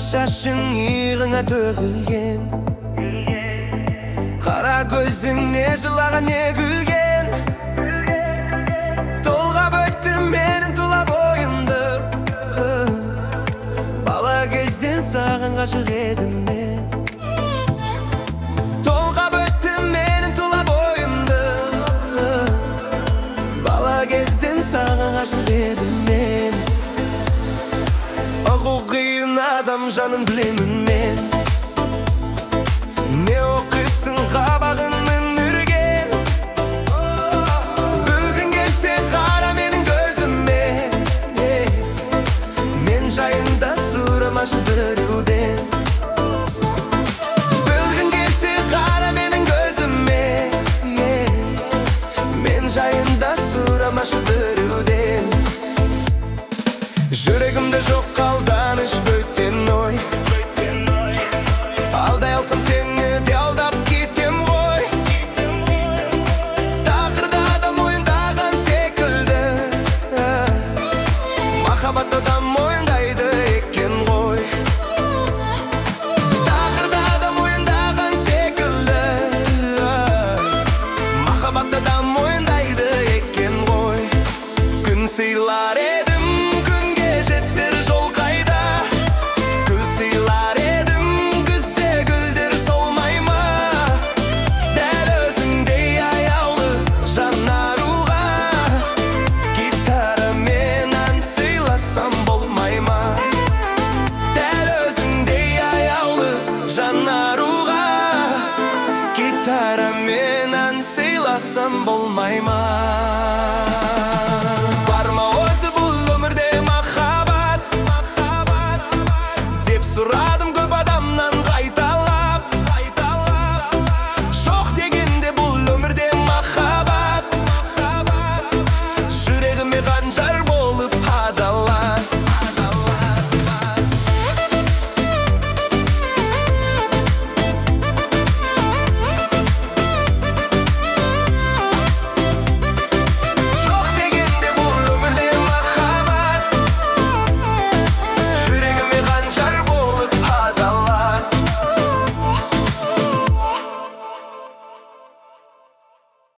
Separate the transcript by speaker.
Speaker 1: шашың иығыңа төгілген, қара көзіңе жылаған не күлген. Толғап өтті менің тұла бойымды, бала кезден саған ғашық едім мен. Толғап өтті менің тұла бойымды, бала кезден саған ғашық едім мен. Ұғу қиын адам жанын білемін мен. Не оқисың қабағыңнан үрген, білгің келсе қара менің көзіме. Мен жайында сұрамашы біреуден. Білгің келсе қара менің көзіме. Мен жайында сұрамашы біреуден. Жүрегімде жоқ алданыш, бөтен ой. Алдай алсам сені де алдап кетем ғой. Тақырда да мойындаған секілді, махаббатты да мойындайды екен ғой. Тақырда да мойындаған секілді, махаббатты да мойындайды екен ғой. Күн сыйлар едім, күнге жеттір жол қайда. Күз сыйлар едім, күзде гүлдер солмай ма. Дәл өзіңдей аяулы жан аруға, гитарамен ән сыйласам болмай ма. Дәл өзіңдей аяулы жан аруға, гитарамен ән сыйласам болмай ма.